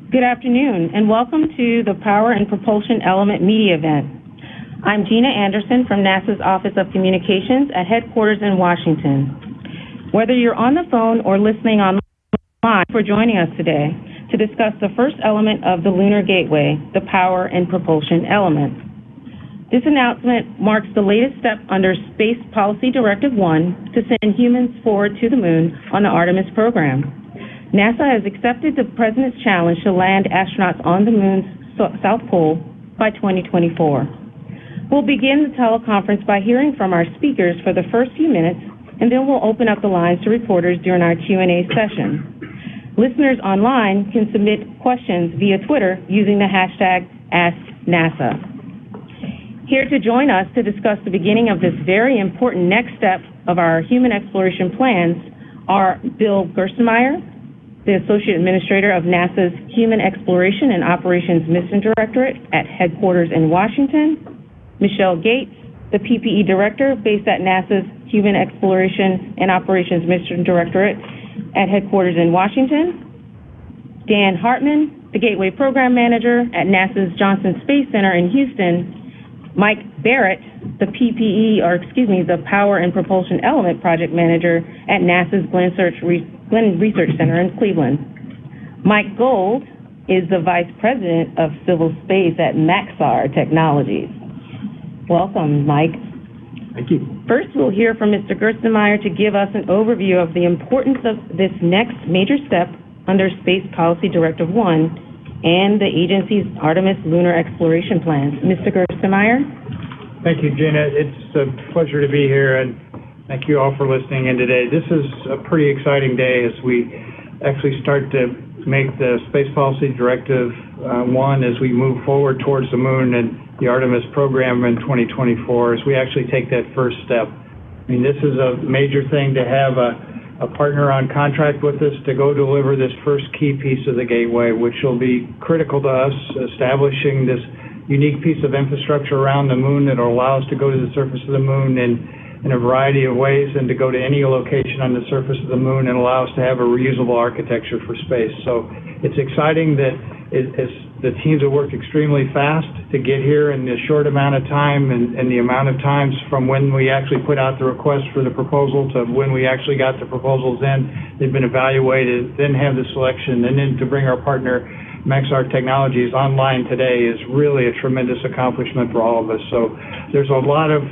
Good afternoon, and welcome to the Power and Propulsion Element media event. I'm Gina Anderson from NASA's Office of Communications at headquarters in Washington. Whether you're on the phone or listening online, for joining us today to discuss the first element of the Lunar Gateway, the Power and Propulsion Element. This announcement marks the latest step under Space Policy Directive 1 to send humans forward to the Moon on the Artemis program. NASA has accepted the President's challenge to land astronauts on the Moon's South Pole by 2024. We'll begin the teleconference by hearing from our speakers for the first few minutes, and then we'll open up the lines to reporters during our Q&A session. Listeners online can submit questions via Twitter using the hashtag AskNASA. Here to join us to discuss the beginning of this very important next step of our human exploration plans are Bill Gerstenmaier, the Associate Administrator of NASA's Human Exploration and Operations Mission Directorate at headquarters in Washington, Michele Gates, the PPE Director based at NASA's Human Exploration and Operations Mission Directorate at headquarters in Washington, Dan Hartman, the Gateway Program Manager at NASA's Johnson Space Center in Houston, Mike Barrett, the the Power and Propulsion Element Project Manager at NASA's Glenn Research Center in Cleveland. Mike Gold is the Vice President of Civil Space at Maxar Technologies. Welcome, Mike. Thank you. First, we'll hear from Mr. Gerstenmaier to give us an overview of the importance of this next major step under Space Policy Directive 1 and the agency's Artemis lunar exploration plans. Mr. Gerstenmaier? Thank you, Gina. It's a pleasure to be here, and thank you all for listening in today. This is a pretty exciting day as we actually start to make the Space Policy Directive 1 as we move forward towards the Moon and the Artemis program in 2024, as we actually take that first step. I mean, this is a major thing to have a partner on contract with us to go deliver this first key piece of the gateway, which will be critical to us establishing this unique piece of infrastructure around the Moon that will allow us to go to the surface of the Moon in a variety of ways and to go to any location on the surface of the Moon and allow us to have a reusable architecture for space. So it's exciting that the teams have worked extremely fast to get here in a short amount of time, and the amount of times from when we actually put out the request for the proposal to when we actually got the proposals in. They've been evaluated, then have the selection, and then to bring our partner Maxar Technologies online today is really a tremendous accomplishment for all of us. So there's a lot of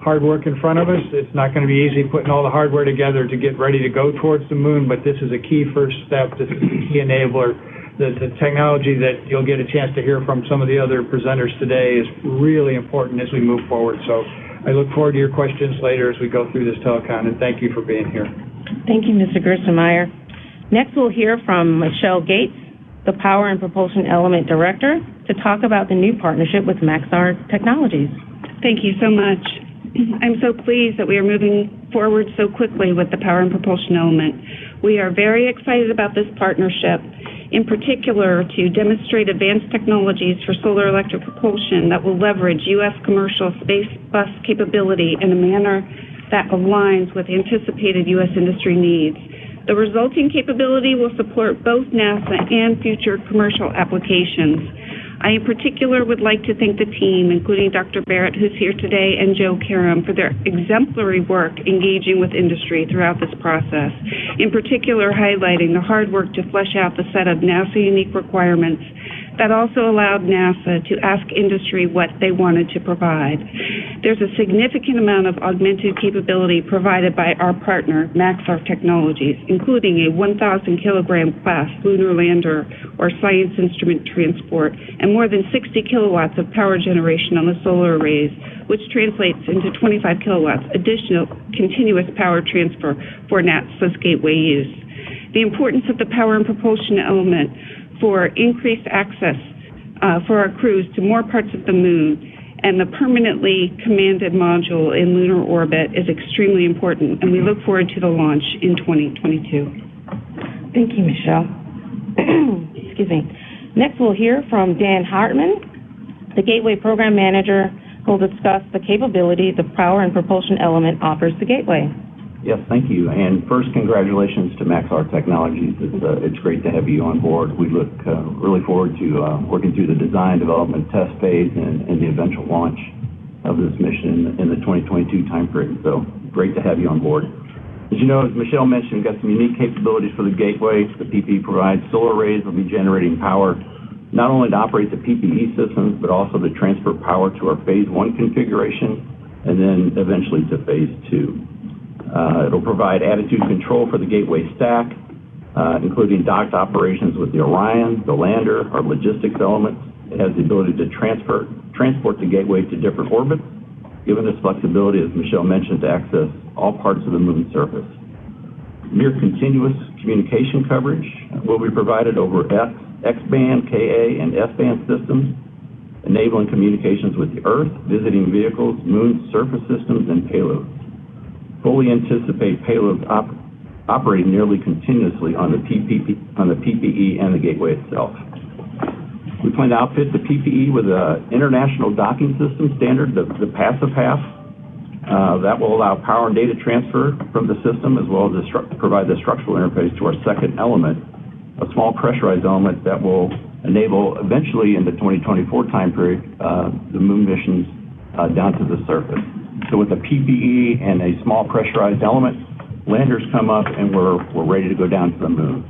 hard work in front of us. It's not going to be easy putting all the hardware together to get ready to go towards the Moon, but this is a key first step. This is a key enabler. The technology that you'll get a chance to hear from some of the other presenters today is really important as we move forward. So I look forward to your questions later as we go through this telecon, and thank you for being here. Thank you, Mr. Gerstenmaier. Next, we'll hear from Michele Gates, the Power and Propulsion Element Director, to talk about the new partnership with Maxar Technologies. Thank you so much. I'm so pleased that we are moving forward so quickly with the Power and Propulsion Element. We are very excited about this partnership, in particular to demonstrate advanced technologies for solar electric propulsion that will leverage U.S. commercial space bus capability in a manner that aligns with anticipated U.S. industry needs. The resulting capability will support both NASA and future commercial applications. I, in particular, would like to thank the team, including Dr. Barrett, who's here today, and Joe Karam, for their exemplary work engaging with industry throughout this process, in particular highlighting the hard work to flesh out the set of NASA-unique requirements that also allowed NASA to ask industry what they wanted to provide. There's a significant amount of augmented capability provided by our partner, Maxar Technologies, including a 1,000-kilogram class lunar lander or science instrument transport, and more than 60 kilowatts of power generation on the solar arrays, which translates into 25 kilowatts additional continuous power transfer for NASA's gateway use. The importance of the Power and Propulsion Element for increased access for our crews to more parts of the Moon and the permanently commanded module in lunar orbit is extremely important, and we look forward to the launch in 2022. Thank you, Michele. Excuse me. Next, we'll hear from Dan Hartman, the Gateway Program Manager, who will discuss the capability the Power and Propulsion Element offers the Gateway. Yes, thank you. And first, congratulations to Maxar Technologies. It's great to have you on board. We look really forward to working through the design, development, test phase, and the eventual launch of this mission in the 2022 timeframe. So great to have you on board. As you know, as Michele mentioned, we've got some unique capabilities for the gateway. The PPE provides solar arrays will be generating power not only to operate the PPE systems, but also to transfer power to our phase 1 configuration and then eventually to phase 2. It'll provide attitude control for the gateway stack, including docked operations with the Orion, the lander, our logistics elements. It has the ability to transport the gateway to different orbits, giving us flexibility, as Michele mentioned, to access all parts of the moon's surface. Near continuous communication coverage will be provided over X-band, KA, and S-band systems, enabling communications with the Earth, visiting vehicles, moon surface systems, and payloads. Fully anticipate payloads operating nearly continuously on the PPE and the gateway itself. We plan to outfit the PPE with an international docking system standard, the passive half. That will allow power and data transfer from the system, as well as provide the structural interface to our second element, a small pressurized element that will enable, eventually in the 2024 time period, the moon missions down to the surface. So with the PPE and a small pressurized element, landers come up and we're ready to go down to the moon.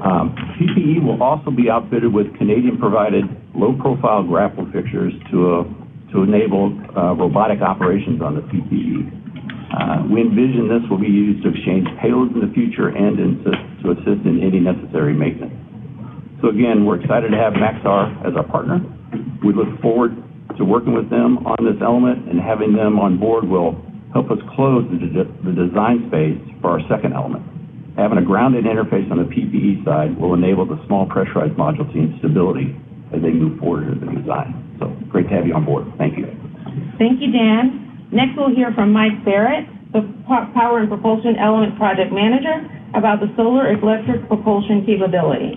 PPE will also be outfitted with Canadian-provided low-profile grapple fixtures to enable robotic operations on the PPE. We envision this will be used to exchange payloads in the future and to assist in any necessary maintenance. So again, we're excited to have Maxar as our partner. We look forward to working with them on this element, and having them on board will help us close the design space for our second element. Having a grounded interface on the PPE side will enable the small pressurized module team stability as they move forward in the design. So great to have you on board. Thank you. Thank you, Dan. Next, we'll hear from Mike Barrett, the Power and Propulsion Element Project Manager, about the solar electric propulsion capability.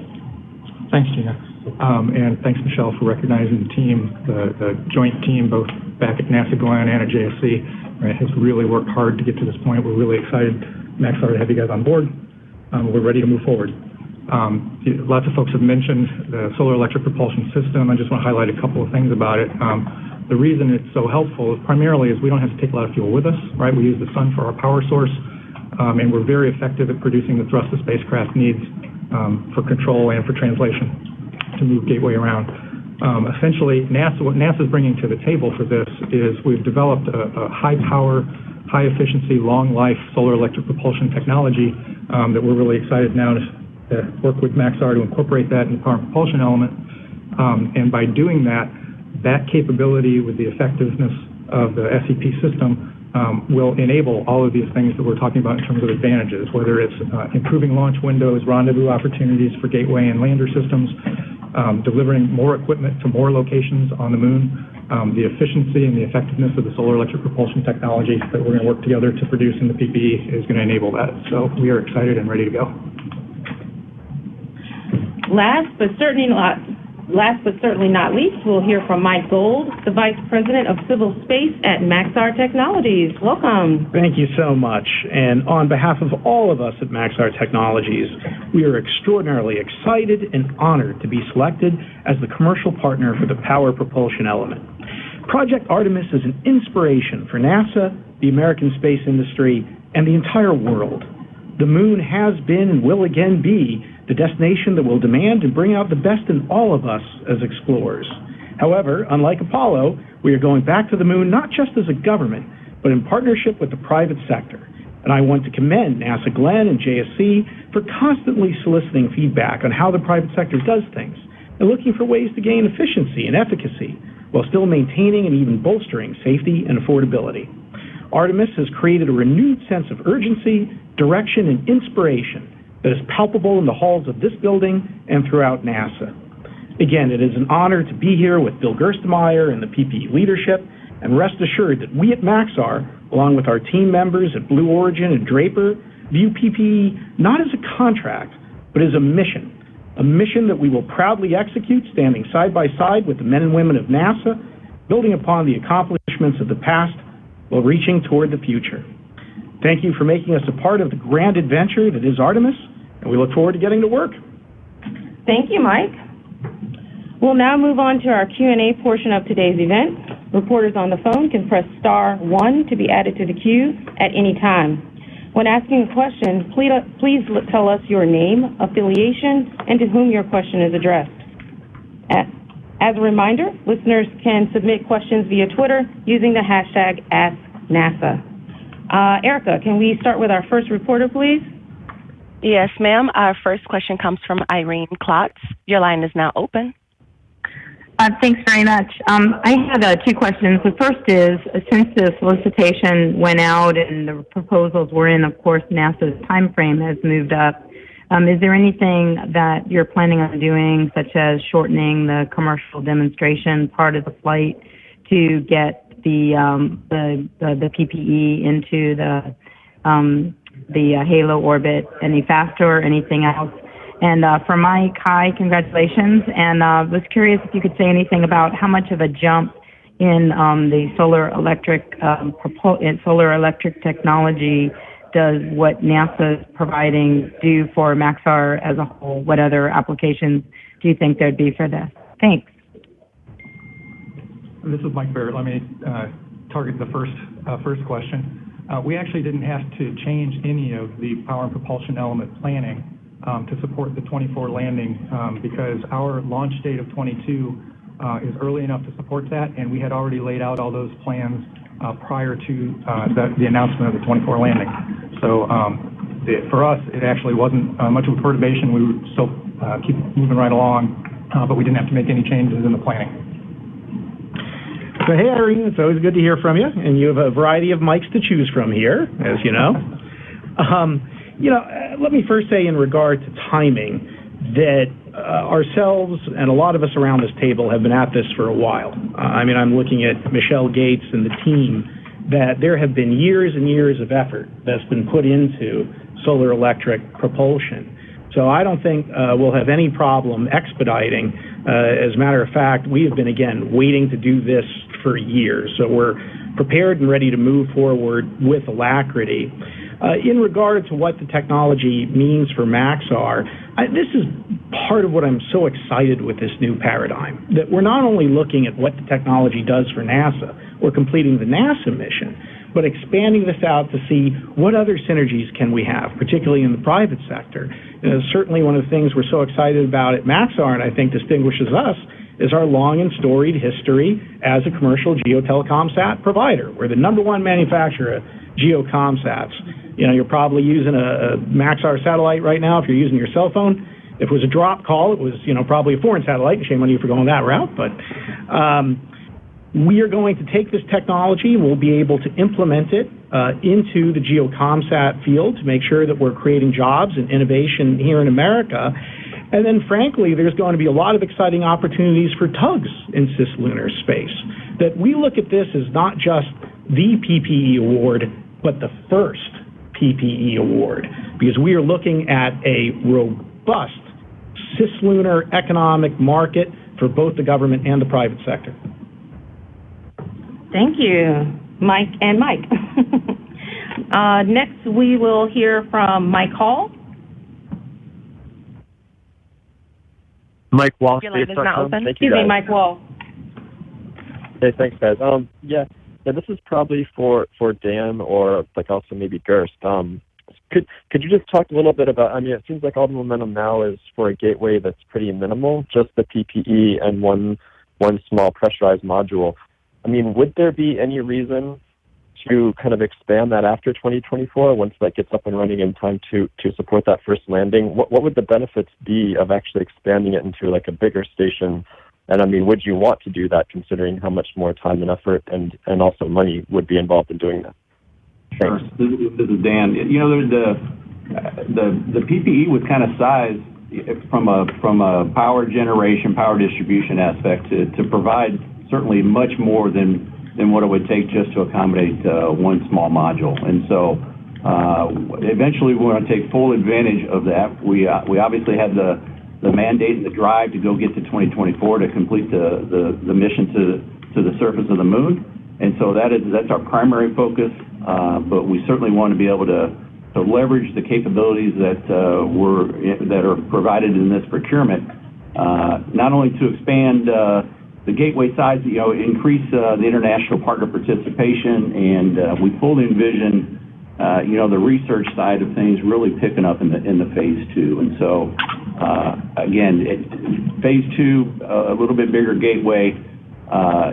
Thanks, Gina. And thanks, Michele, for recognizing the team, the joint team, both back at NASA Glenn and at JSC, right, has really worked hard to get to this point. We're really excited, Maxar, to have you guys on board. We're ready to move forward. Lots of folks have mentioned the solar electric propulsion system. I just want to highlight a couple of things about it. The reason it's so helpful is primarily we don't have to take a lot of fuel with us, right? We use the sun for our power source, and we're very effective at producing the thrust the spacecraft needs for control and for translation to move gateway around. Essentially, what NASA's bringing to the table for this is we've developed a high-power, high-efficiency, long-life solar electric propulsion technology that we're really excited now to work with Maxar to incorporate that in the power and propulsion element. And by doing that capability with the effectiveness of the SEP system will enable all of these things that we're talking about in terms of advantages, whether it's improving launch windows, rendezvous opportunities for gateway and lander systems, delivering more equipment to more locations on the moon, the efficiency and the effectiveness of the solar electric propulsion technology that we're going to work together to produce in the PPE is going to enable that. So we are excited and ready to go. Last but certainly not least, we'll hear from Mike Gold, the Vice President of Civil Space at Maxar Technologies. Welcome. Thank you so much. And on behalf of all of us at Maxar Technologies, we are extraordinarily excited and honored to be selected as the commercial partner for the Power Propulsion Element. Project Artemis is an inspiration for NASA, the American space industry, and the entire world. The moon has been and will again be the destination that will demand and bring out the best in all of us as explorers. However, unlike Apollo, we are going back to the moon not just as a government, but in partnership with the private sector. And I want to commend NASA Glenn and JSC for constantly soliciting feedback on how the private sector does things and looking for ways to gain efficiency and efficacy while still maintaining and even bolstering safety and affordability. Artemis has created a renewed sense of urgency, direction, and inspiration that is palpable in the halls of this building and throughout NASA. Again, it is an honor to be here with Bill Gerstenmaier and the PPE leadership, and rest assured that we at Maxar, along with our team members at Blue Origin and Draper, view PPE not as a contract, but as a mission that we will proudly execute standing side by side with the men and women of NASA, building upon the accomplishments of the past while reaching toward the future. Thank you for making us a part of the grand adventure that is Artemis, and we look forward to getting to work. Thank you, Mike. We'll now move on to our Q&A portion of today's event. Reporters on the phone can press star 1 to be added to the queue at any time. When asking a question, please tell us your name, affiliation, and to whom your question is addressed. As a reminder, listeners can submit questions via Twitter using the hashtag AskNASA. Erica, can we start with our first reporter, please? Yes, ma'am. Our first question comes from Irene Klotz. Your line is now open. Thanks very much. I had 2 questions. The first is, since the solicitation went out and the proposals were in, of course, NASA's time frame has moved up. Is there anything that you're planning on doing, such as shortening the commercial demonstration part of the flight to get the PPE into the halo orbit any faster or anything else? And for Mike, hi, congratulations. And was curious if you could say anything about how much of a jump in the solar electric technology does what NASA is providing do for Maxar as a whole? What other applications do you think there'd be for this? Thanks. This is Mike Barrett. Let me target the first question. We actually didn't have to change any of the power and propulsion element planning to support the 24 landing because our launch date of 22 is early enough to support that, and we had already laid out all those plans prior to the announcement of the 24 landing. So for us, it actually wasn't much of a perturbation. We would still keep moving right along, but we didn't have to make any changes in the planning. So, hey, Irene, it's always good to hear from you, and you have a variety of mics to choose from here, as you know. Let me first say in regard to timing that ourselves and a lot of us around this table have been at this for a while. I'm looking at Michele Gates and the team, that there have been years and years of effort that's been put into solar electric propulsion. So I don't think we'll have any problem expediting. As a matter of fact, we have been, again, waiting to do this for years. So we're prepared and ready to move forward with alacrity. In regard to what the technology means for Maxar, this is part of what I'm so excited with this new paradigm, that we're not only looking at what the technology does for NASA or completing the NASA mission, but expanding this out to see what other synergies can we have, particularly in the private sector. Certainly one of the things we're so excited about at Maxar, and I think distinguishes us, is our long and storied history as a commercial geotelecom-sat provider. We're the #1 manufacturer of geocom-sats. You're probably using a Maxar satellite right now if you're using your cell phone. If it was a drop call, it was, probably a foreign satellite. Shame on you for going that route. But we are going to take this technology. We'll be able to implement it into the geocom-sat field to make sure that we're creating jobs and innovation here in America. And then, frankly, there's going to be a lot of exciting opportunities for tugs in cislunar space. That we look at this as not just the PPE award, but the first PPE award, because we are looking at a robust cislunar economic market for both the government and the private sector. Thank you, Mike and Mike. Next, we will hear from Mike Hall. Mike Wall. Your line is now open. Thank you, Excuse me, Mike Wall. Hey, thanks, guys. Yeah, this is probably for Dan or also maybe Gerst. Could you just talk a little bit about? It seems like all the momentum now is for a gateway that's pretty minimal, just the PPE and one small pressurized module. Would there be any reason to kind of expand that after 2024 once that gets up and running in time to support that first landing? What would the benefits be of actually expanding it into a bigger station? And would you want to do that considering how much more time and effort and also money would be involved in doing that? Sure. This is Dan. The PPE was kind of sized from a power generation, power distribution aspect to provide certainly much more than what it would take just to accommodate one small module. And so eventually we want to take full advantage of that. We obviously had the mandate and the drive to go get to 2024 to complete the mission to the surface of the moon. And so that's our primary focus, but we certainly want to be able to leverage the capabilities that are provided in this procurement, not only to expand the gateway size, increase the international partner participation, and we fully envision the research side of things really picking up in the phase 2. And so again, phase 2, a little bit bigger gateway.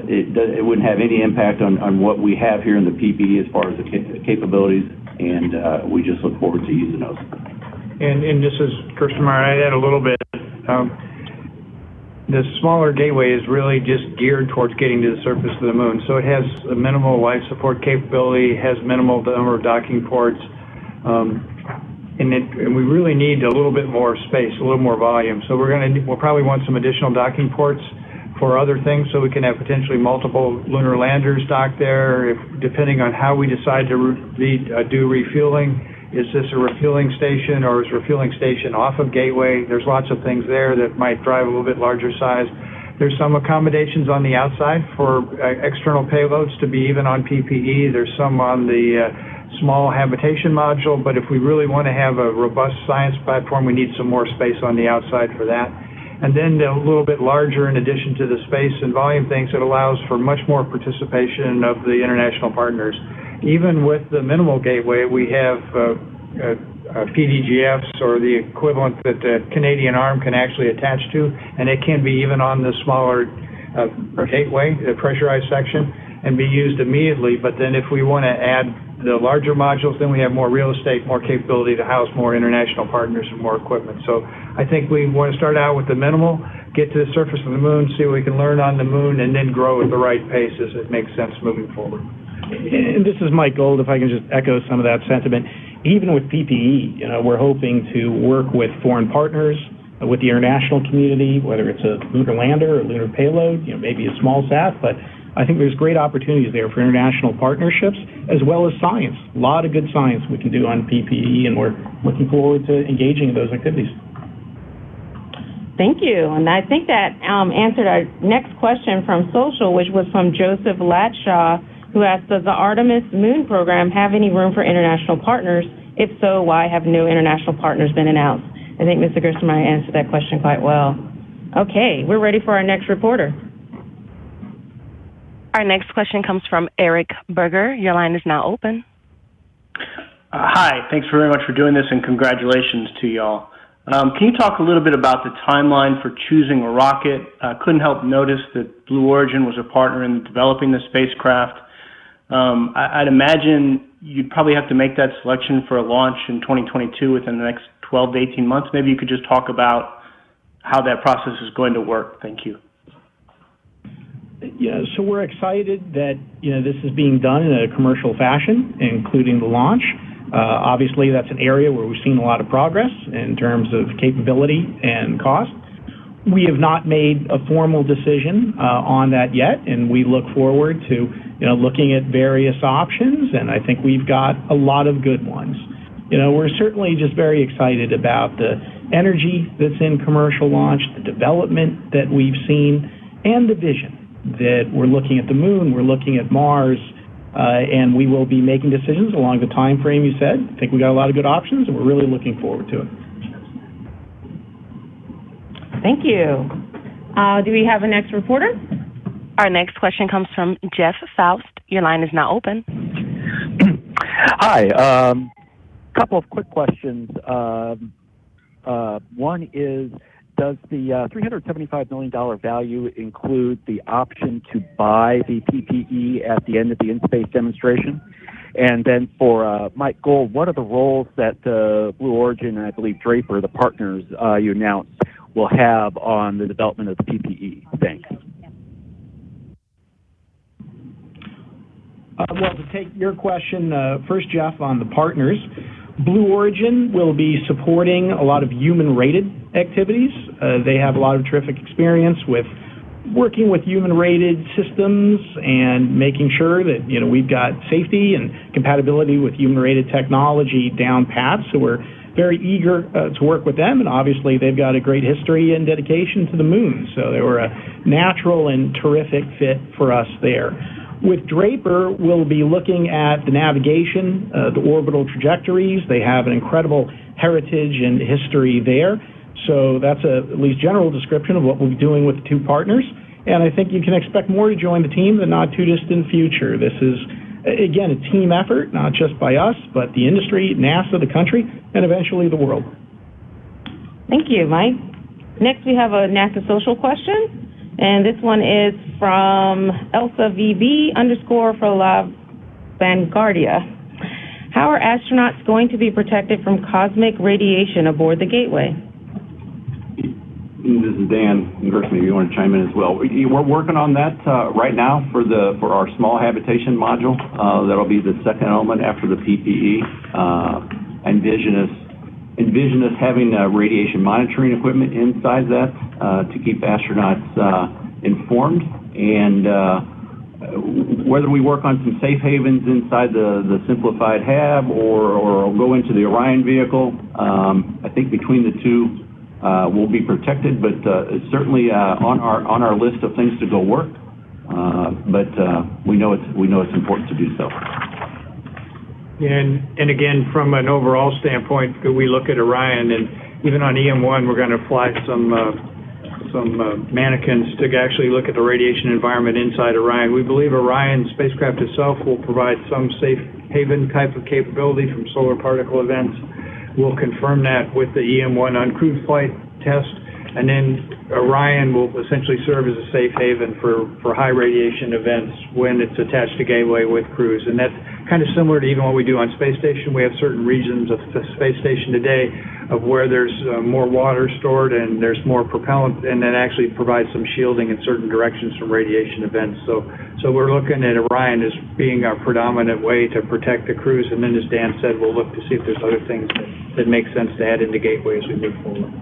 It wouldn't have any impact on what we have here in the PPE as far as the capabilities, and we just look forward to using those. And this is Gerstenmaier. I'd add a little bit. The smaller gateway is really just geared towards getting to the surface of the moon. So it has a minimal life support capability, has minimal number of docking ports, and we really need a little bit more space, a little more volume. So we'll probably want some additional docking ports for other things, so we can have potentially multiple lunar landers docked there, depending on how we decide to do refueling. Is this a refueling station, or is refueling station off of gateway? There's lots of things there that might drive a little bit larger size. There's some accommodations on the outside for external payloads to be even on PPE. There's some on the small habitation module, but if we really want to have a robust science platform, we need some more space on the outside for that. And then a little bit larger, in addition to the space and volume things, it allows for much more participation of the international partners. Even with the minimal gateway, we have PDGFs, or the equivalent that the Canadian Arm can actually attach to, and it can be even on the smaller gateway, the pressurized section, and be used immediately. But then if we want to add the larger modules, then we have more real estate, more capability to house more international partners and more equipment. So I think we want to start out with the minimal, get to the surface of the moon, see what we can learn on the moon, and then grow at the right pace as it makes sense moving forward. And this is Mike Gold, if I can just echo some of that sentiment. Even with PPE, we're hoping to work with foreign partners, with the international community, whether it's a lunar lander or lunar payload, maybe a small sat, but I think there's great opportunities there for international partnerships as well as science. A lot of good science we can do on PPE, and we're looking forward to engaging in those activities. Thank you. And I think that answered our next question from social, which was from Joseph Latshaw, who asked, does the Artemis Moon program have any room for international partners? If so, why have no international partners been announced? I think Mr. Gerstenmaier answered that question quite well. Okay, we're ready for our next reporter. Our next question comes from Eric Berger. Your line is now open. Hi, thanks very much for doing this, and congratulations to y'all. Can you talk a little bit about the timeline for choosing a rocket? Couldn't help notice that Blue Origin was a partner in developing the spacecraft. I'd imagine you'd probably have to make that selection for a launch in 2022 within the next 12 to 18 months. Maybe you could just talk about how that process is going to work. Thank you. Yeah, so we're excited that this is being done in a commercial fashion, including the launch. Obviously, that's an area where we've seen a lot of progress in terms of capability and cost. We have not made a formal decision on that yet, and we look forward to looking at various options, and I think we've got a lot of good ones. We're certainly just very excited about the energy that's in commercial launch, the development that we've seen, and the vision that we're looking at the moon, we're looking at Mars, and we will be making decisions along the time frame you said. I think we got a lot of good options, and we're really looking forward to it. Thank you. Do we have a next reporter? Our next question comes from Jeff Faust. Your line is now open. Hi. Couple of quick questions. One is, does the $375 million value include the option to buy the PPE at the end of the in-space demonstration? And then for Mike Gold, what are the roles that Blue Origin and I believe Draper, the partners you announced, will have on the development of the PPE? Thanks. Well, to take your question first, Jeff, on the partners, Blue Origin will be supporting a lot of human-rated activities. They have a lot of terrific experience with working with human-rated systems and making sure that we've got safety and compatibility with human-rated technology down pat. So we're very eager to work with them, and obviously they've got a great history and dedication to the moon. So they were a natural and terrific fit for us there. With Draper, we'll be looking at the navigation, the orbital trajectories. They have an incredible heritage and history there. So that's at least general description of what we'll be doing with the two partners. And I think you can expect more to join the team in the not too distant future. This is, again, a team effort, not just by us, but the industry, NASA, the country, and eventually the world. Thank you, Mike. Next, we have a NASA social question. And this one is from Elsa VB _for La Vanguardia. How are astronauts going to be protected from cosmic radiation aboard the Gateway? This is Dan Gerstenmaier. You want to chime in as well? We're working on that right now for our small habitation module. That'll be the second element after the PPE. Envision us having radiation monitoring equipment inside that to keep astronauts informed. And whether we work on some safe havens inside the simplified HAB or go into the Orion vehicle, I think between the two, we'll be protected, but it's certainly on our list of things to go work. But we know it's important to do so. And again, from an overall standpoint, we look at Orion, and even on EM1, we're going to fly some mannequins to actually look at the radiation environment inside Orion. We believe Orion spacecraft itself will provide some safe haven type of capability from solar particle events. We'll confirm that with the EM1 uncrewed flight test, and then Orion will essentially serve as a safe haven for high radiation events when it's attached to Gateway with crews. And that's kind of similar to even what we do on Space Station. We have certain regions of the Space Station today of where there's more water stored and there's more propellant, and that actually provides some shielding in certain directions from radiation events. So we're looking at Orion as being our predominant way to protect the crews, and then as Dan said, we'll look to see if there's other things that make sense to add into Gateway as we move forward.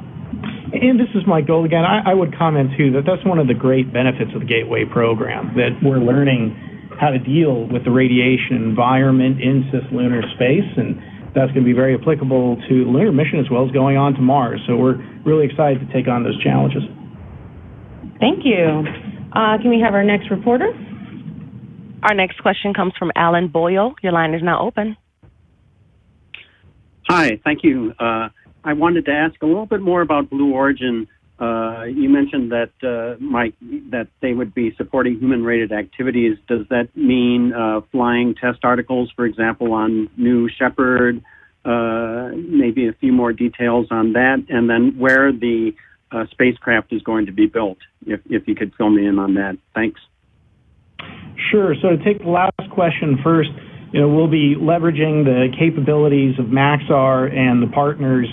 And this is Mike Gold again. I would comment, too, that that's one of the great benefits of the Gateway program, that we're learning how to deal with the radiation environment in cislunar space, and that's going to be very applicable to the lunar mission as well as going on to Mars. So we're really excited to take on those challenges. Thank you. Can we have our next reporter? Our next question comes from Alan Boyle. Your line is now open. Hi, thank you. I wanted to ask a little bit more about Blue Origin. You mentioned that, Mike, that they would be supporting human-rated activities. Does that mean flying test articles, for example, on New Shepard? Maybe a few more details on that, and then where the spacecraft is going to be built, if you could fill me in on that. Thanks. Sure. So to take the last question first, we'll be leveraging the capabilities of Maxar and the partners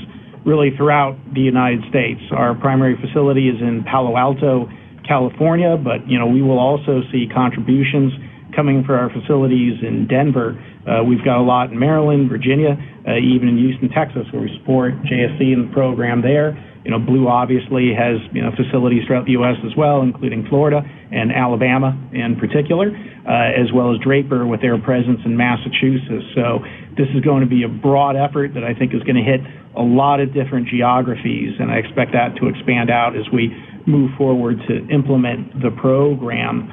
really throughout the United States. Our primary facility is in Palo Alto, California, but we will also see contributions coming from our facilities in Denver. We've got a lot in Maryland, Virginia, even in Houston, Texas, where we support JSC and the program there. Blue obviously has facilities throughout the U.S. as well, including Florida and Alabama in particular, as well as Draper with their presence in Massachusetts. So this is going to be a broad effort that I think is going to hit a lot of different geographies, and I expect that to expand out as we move forward to implement the program.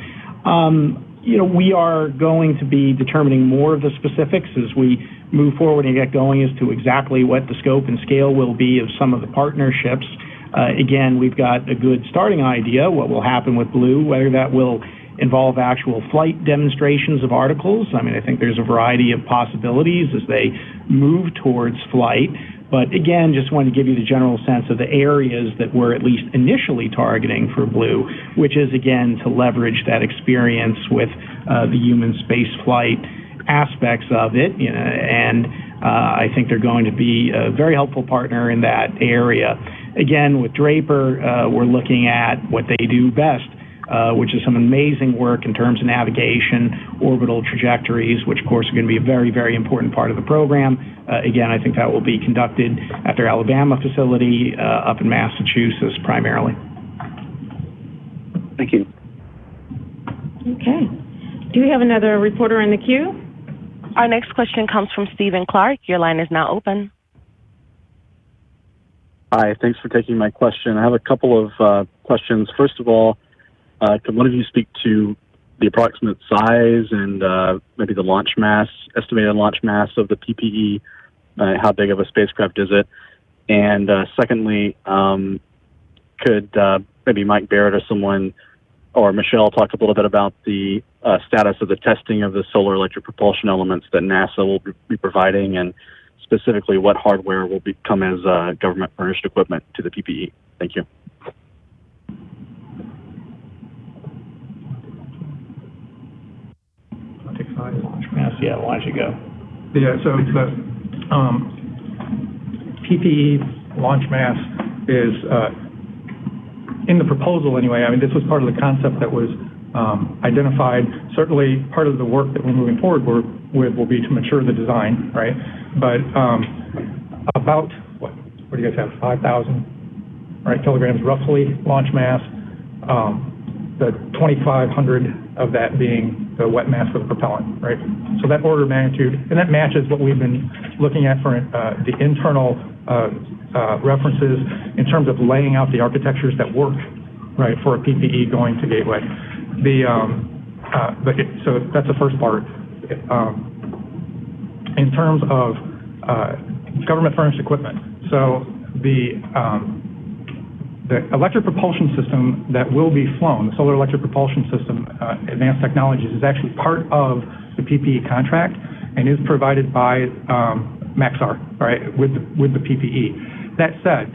We are going to be determining more of the specifics as we move forward and get going as to exactly what the scope and scale will be of some of the partnerships. Again, we've got a good starting idea what will happen with Blue, whether that will involve actual flight demonstrations of articles. I think there's a variety of possibilities as they move towards flight. But again, just wanted to give you the general sense of the areas that we're at least initially targeting for Blue, which is, again, to leverage that experience with the human space flight aspects of it. And I think they're going to be a very helpful partner in that area. Again, with Draper, we're looking at what they do best, which is some amazing work in terms of navigation, orbital trajectories, which, of course, are going to be a very, very important part of the program. Again, I think that will be conducted at their Alabama facility up in Massachusetts primarily. Thank you. Okay. Do we have another reporter in the queue? Our next question comes from Stephen Clark. Your line is now open. Hi, thanks for taking my question. I have a couple of questions. First of all, could one of you speak to the approximate size and maybe the launch mass, estimated launch mass of the PPE? How big of a spacecraft is it? And secondly, could maybe Mike Barrett or someone, or Michele, talk a little bit about the status of the testing of the solar electric propulsion elements that NASA will be providing, and specifically what hardware will come as government-furnished equipment to the PPE? Thank you. Launch mass, yeah, why don't you go? Yeah, so the PPE launch mass is, in the proposal anyway, I mean, this was part of the concept that was identified. Certainly, part of the work that we're moving forward with will be to mature the design, right? But about, what do you guys have, 5,000, right, kilograms roughly launch mass, the 2,500 of that being the wet mass for the propellant, right? So that order of magnitude, and that matches what we've been looking at for the internal references in terms of laying out the architectures that work, right, for a PPE going to Gateway. So that's the first part. In terms of government furnished equipment, so the electric propulsion system that will be flown, the solar electric propulsion system, Advanced Technologies, is actually part of the PPE contract and is provided by Maxar, right, with the PPE. That said,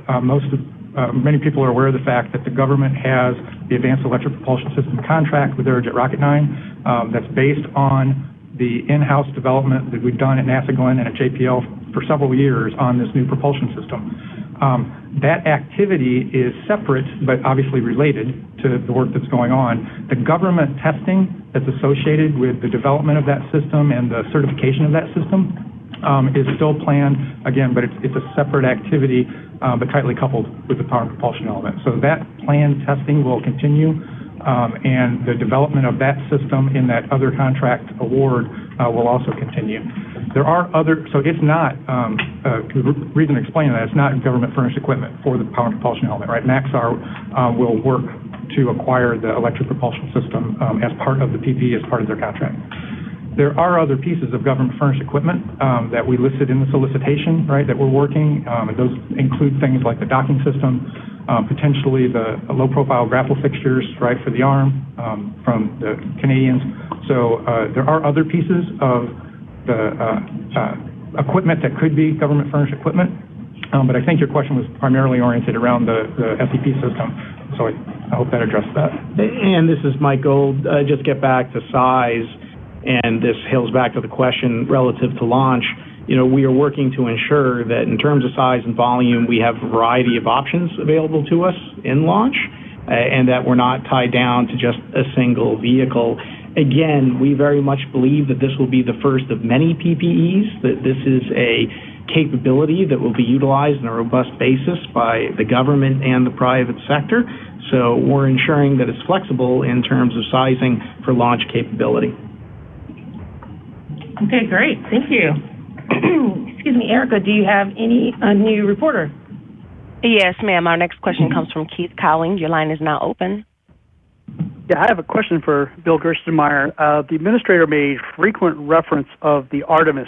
many people are aware of the fact that the government has the Advanced Electric Propulsion System contract with Aerojet Rocket 9 that's based on the in-house development that we've done at NASA Glenn and at JPL for several years on this new propulsion system. That activity is separate, but obviously related to the work that's going on. The government testing that's associated with the development of that system and the certification of that system is still planned, again, but it's a separate activity, but tightly coupled with the power and propulsion element. So that planned testing will continue, and the development of that system in that other contract award will also continue. There are other, so it's not, the reason to explain that, it's not government furnished equipment for the power and propulsion element, right? Maxar will work to acquire the electric propulsion system as part of the PPE, as part of their contract. There are other pieces of government furnished equipment that we listed in the solicitation, right, that we're working. And those include things like the docking system, potentially the low profile grapple fixtures, right, for the arm from the Canadians. So there are other pieces of the equipment that could be government furnished equipment, but I think your question was primarily oriented around the SEP system, so I hope that addressed that. And this is Mike Gold. Just get back to size, and this hails back to the question relative to launch. You know, we are working to ensure that in terms of size and volume, we have a variety of options available to us in launch, and that we're not tied down to just a single vehicle. Again, we very much believe that this will be the first of many PPEs, that this is a capability that will be utilized on a robust basis by the government and the private sector. So we're ensuring that it's flexible in terms of sizing for launch capability. Okay, great. Thank you. Excuse me, Erica, do you have any new reporter? Yes, ma'am. Our next question comes from Keith Cowling. Your line is now open. Yeah, I have a question for Bill Gerstenmaier. The administrator made frequent reference of the Artemis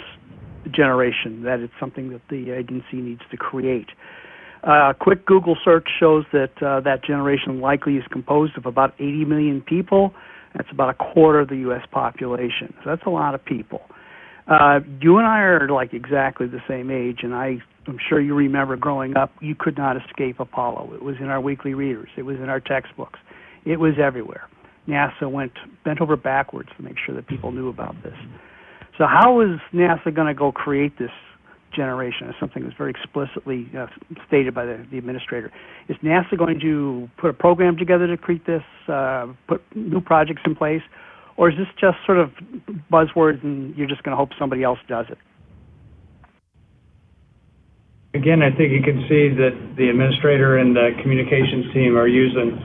generation, that it's something that the agency needs to create. A quick Google search shows that that generation likely is composed of about 80 million people. That's about a quarter of the U.S. population. So that's a lot of people. You and I are like exactly the same age, and I'm sure you remember growing up, you could not escape Apollo. It was in our weekly readers. It was in our textbooks. It was everywhere. NASA bent over backwards to make sure that people knew about this. So how is NASA going to go create this generation? As something that's very explicitly stated by the administrator. Is NASA going to put a program together to create this, put new projects in place, or is this just sort of buzzwords and you're just going to hope somebody else does it? Again, I think you can see that the administrator and the communications team are using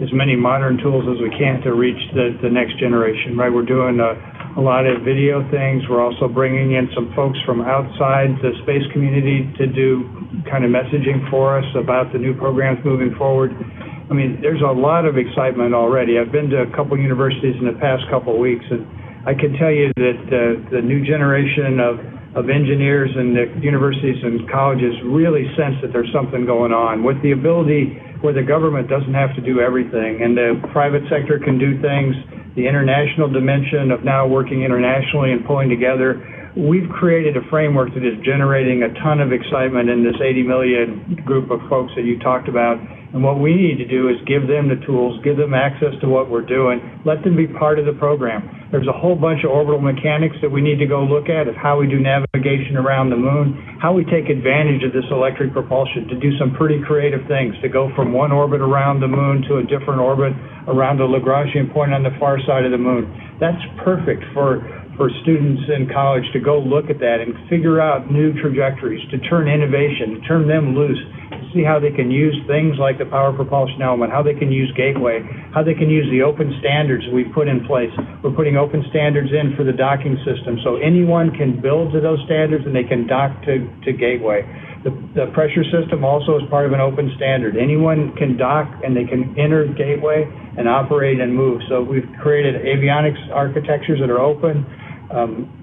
as many modern tools as we can to reach the next generation, right? We're doing a lot of video things. We're also bringing in some folks from outside the space community to do kind of messaging for us about the new programs moving forward. I mean, there's a lot of excitement already. I've been to a couple universities in the past couple of weeks, and I can tell you that the new generation of engineers and the universities and colleges really sense that there's something going on with the ability where the government doesn't have to do everything and the private sector can do things, the international dimension of now working internationally and pulling together. We've created a framework that is generating a ton of excitement in this 80 million group of folks that you talked about. And what we need to do is give them the tools, give them access to what we're doing, let them be part of the program. There's a whole bunch of orbital mechanics that we need to go look at of how we do navigation around the moon, how we take advantage of this electric propulsion to do some pretty creative things, to go from one orbit around the moon to a different orbit around the Lagrangian point on the far side of the moon. That's perfect for students in college to go look at that and figure out new trajectories, to turn innovation, to turn them loose, to see how they can use things like the Power Propulsion Element, how they can use Gateway, how they can use the open standards we've put in place. We're putting open standards in for the docking system, so anyone can build to those standards and they can dock to Gateway. The pressure system also is part of an open standard. Anyone can dock and they can enter Gateway and operate and move. So we've created avionics architectures that are open,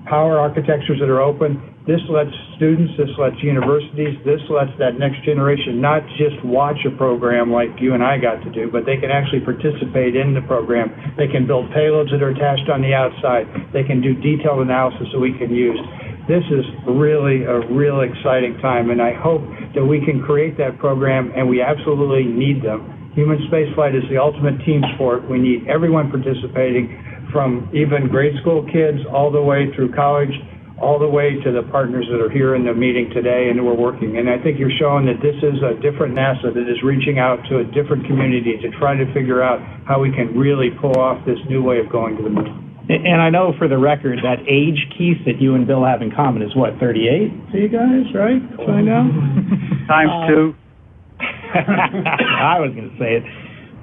power architectures that are open. This lets students, this lets universities, this lets that next generation not just watch a program like you and I got to do, but they can actually participate in the program. They can build payloads that are attached on the outside. They can do detailed analysis that we can use. This is really a real exciting time, and I hope that we can create that program, and we absolutely need them. Human spaceflight is the ultimate team sport. We need everyone participating, from even grade school kids all the way through college, all the way to the partners that are here in the meeting today and who are working. And I think you're showing that this is a different NASA that is reaching out to a different community to try to figure out how we can really pull off this new way of going to the moon. And I know for the record that age, Keith, that you and Bill have in common is what, 38 to you guys, right? I know. Times two. I was going to say it.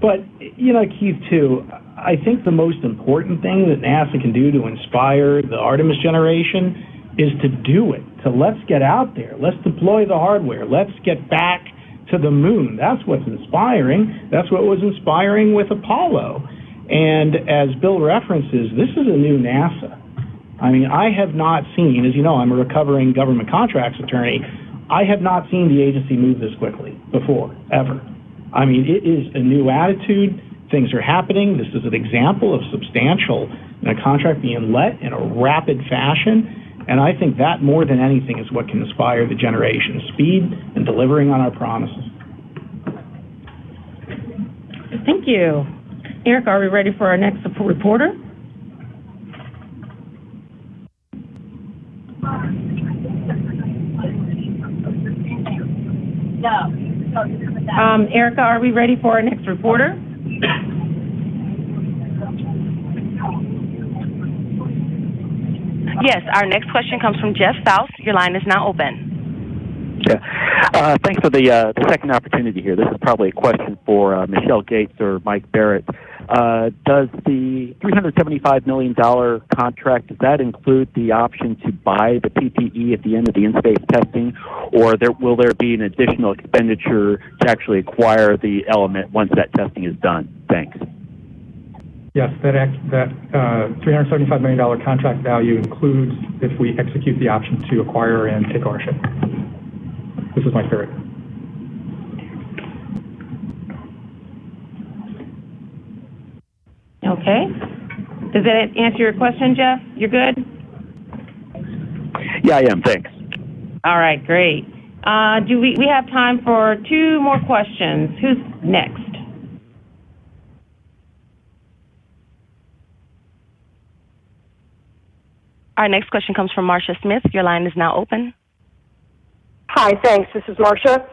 But, you know, Keith, too, I think the most important thing that NASA can do to inspire the Artemis generation is to do it, to let's get out there, let's deploy the hardware, let's get back to the moon. That's what's inspiring. That's what was inspiring with Apollo. And as Bill references, this is a new NASA. I mean, I have not seen, as you know, I'm a recovering government contracts attorney, I have not seen the agency move this quickly before, ever. I mean, it is a new attitude. Things are happening. This is an example of substantial contract being let in a rapid fashion. And I think that more than anything is what can inspire the generation, speed and delivering on our promises. Thank you. Erica, are we ready for our next reporter? Erica, are we ready for our next reporter? Yes, our next question comes from Jeff Faust. Your line is now open. Yeah. Thanks for the second opportunity here. This is probably a question for Michele Gates or Mike Barrett. Does the $375 million contract, does that include the option to buy the PPE at the end of the in-space testing, or will there be an additional expenditure to actually acquire the element once that testing is done? Thanks. Yes, that $375 million contract value includes if we execute the option to acquire and take ownership. This is Mike Barrett. Okay. Does that answer your question, Jeff? You're good? Yeah, I am. Thanks. All right, great. Do we have time for two more questions? Who's next? Our next question comes from Marcia Smith. Your line is now open. Hi, thanks. This is Marcia.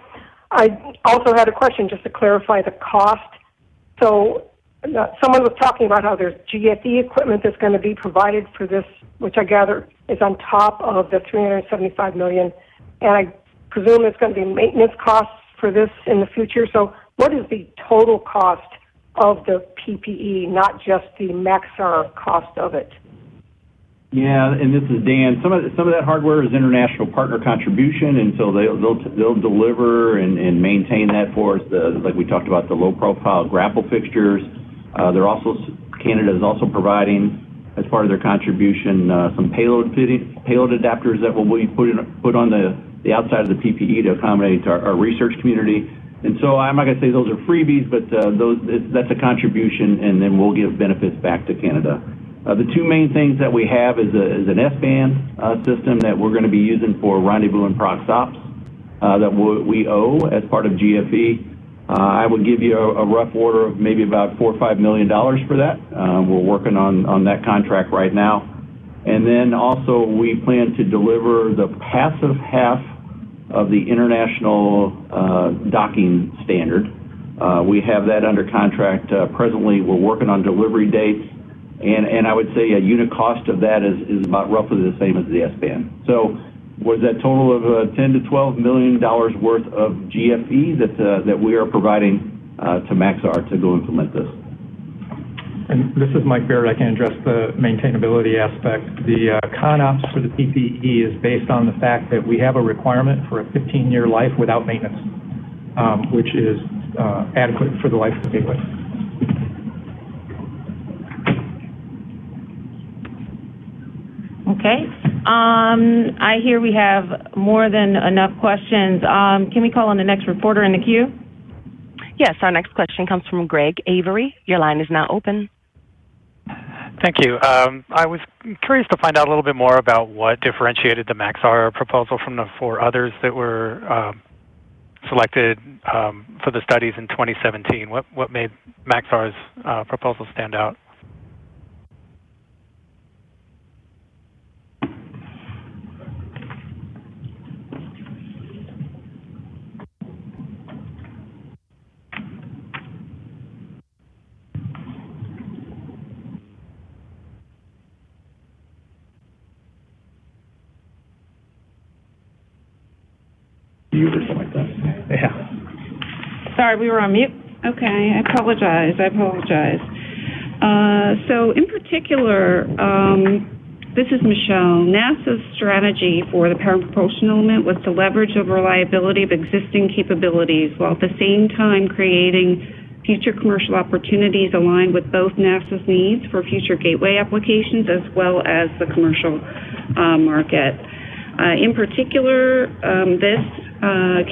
I also had a question just to clarify the cost. So someone was talking about how there's GFE equipment that's going to be provided for this, which I gather is on top of the $375 million. And I presume there's going to be maintenance costs for this in the future. So what is the total cost of the PPE, not just the Maxar cost of it? Yeah, and this is Dan. Some of that hardware is international partner contribution, and so they'll deliver and maintain that for us. Like we talked about, the low-profile grapple fixtures. Canada is also providing, as part of their contribution, some payload adapters that will be put on the outside of the PPE to accommodate our research community. And so I'm not going to say those are freebies, but that's a contribution, and then we'll give benefits back to Canada. The two main things that we have is an S-band system that we're going to be using for rendezvous and prox ops that we owe as part of GFE. I would give you a rough order of maybe about $4 or $5 million for that. We're working on that contract right now. And then also we plan to deliver the passive half of the international docking standard. We have that under contract presently. We're working on delivery dates. And I would say a unit cost of that is about roughly the same as the S-band. So was that total of $10 to $12 million worth of GFE that we are providing to Maxar to go implement this. And this is Mike Barrett. I can address the maintainability aspect. The ConOps for the PPE is based on the fact that we have a requirement for a 15-year life without maintenance, which is adequate for the life of the gateway. Okay. I hear we have more than enough questions. Can we call on the next reporter in the queue? Yes, our next question comes from Greg Avery. Your line is now open. Thank you. I was curious to find out a little bit more about what differentiated the Maxar proposal from the four others that were selected for the studies in 2017. What made Maxar's proposal stand out? Yeah. Sorry, we were on mute. Okay, I apologize. So in particular, this is Michele. NASA's strategy for the Power and Propulsion Element was to leverage the reliability of existing capabilities while at the same time creating future commercial opportunities aligned with both NASA's needs for future gateway applications as well as the commercial market. In particular, this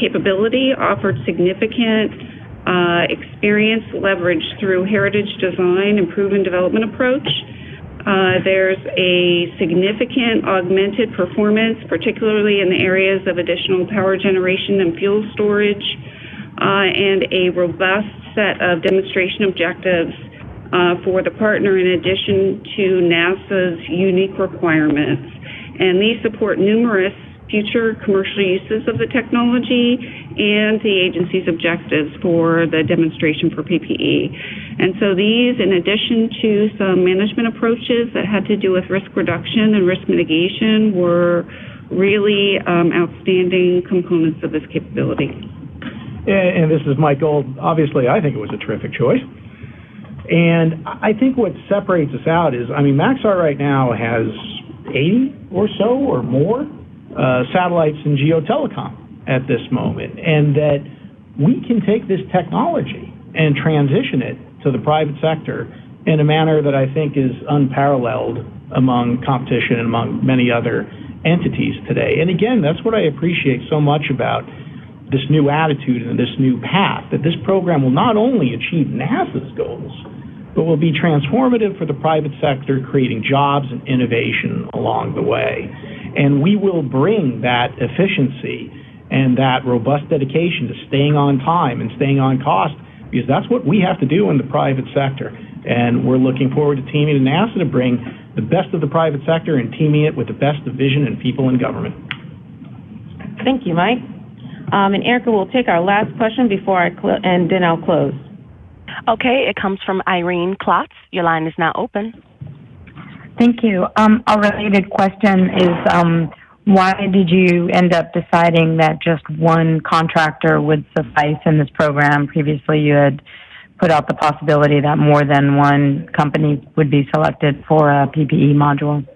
capability offered significant experience leveraged through heritage design and proven development approach. There's a significant augmented performance, particularly in the areas of additional power generation and fuel storage, and a robust set of demonstration objectives for the partner in addition to NASA's unique requirements. And these support numerous future commercial uses of the technology and the agency's objectives for the demonstration for PPE. And so these, in addition to some management approaches that had to do with risk reduction and risk mitigation, were really outstanding components of this capability. And this is Mike Gold. Obviously, I think it was a terrific choice. And I think what separates us out is, Maxar right now has 80 or so or more satellites in geotelecom at this moment, and that we can take this technology and transition it to the private sector in a manner that I think is unparalleled among competition and among many other entities today. And again, that's what I appreciate so much about this new attitude and this new path, that this program will not only achieve NASA's goals, but will be transformative for the private sector, creating jobs and innovation along the way. And we will bring that efficiency and that robust dedication to staying on time and staying on cost, because that's what we have to do in the private sector. And we're looking forward to teaming with NASA to bring the best of the private sector and teaming it with the best of vision and people in government. Thank you, Mike. And Erica will take our last question before and then I'll close. Okay, it comes from Irene Klotz. Your line is now open. Thank you. A related question is, why did you end up deciding that just one contractor would suffice in this program? Previously, you had put out the possibility that more than one company would be selected for a PPE module.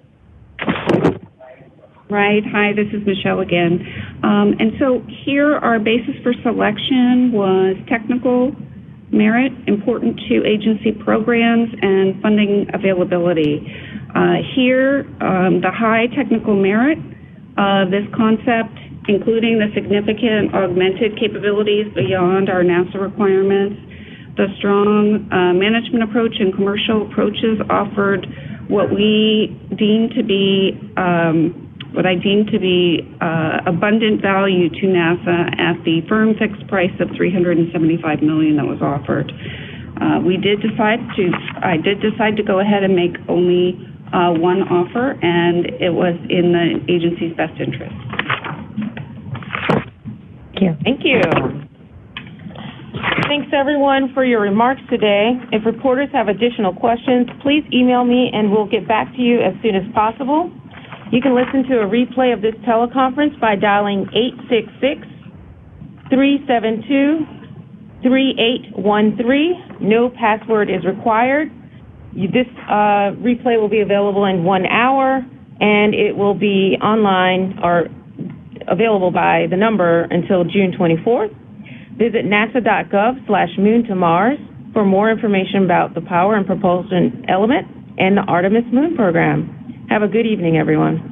Right. Hi, this is Michele again. And so here our basis for selection was technical merit, important to agency programs, and funding availability. Here, the high technical merit of this concept, including the significant augmented capabilities beyond our NASA requirements, the strong management approach and commercial approaches offered what we deem to be abundant value to NASA at the firm fixed price of $375 million that was offered. I did decide to go ahead and make only one offer, and it was in the agency's best interest. Thank you. Thanks, everyone, for your remarks today. If reporters have additional questions, please email me, and we'll get back to you as soon as possible. You can listen to a replay of this teleconference by dialing 866-372-3813. No password is required. This replay will be available in 1 hour, and it will be online or available by the number until June 24th. Visit nasa.gov/moon to Mars for more information about the Power and Propulsion Element and the Artemis Moon Program. Have a good evening, everyone.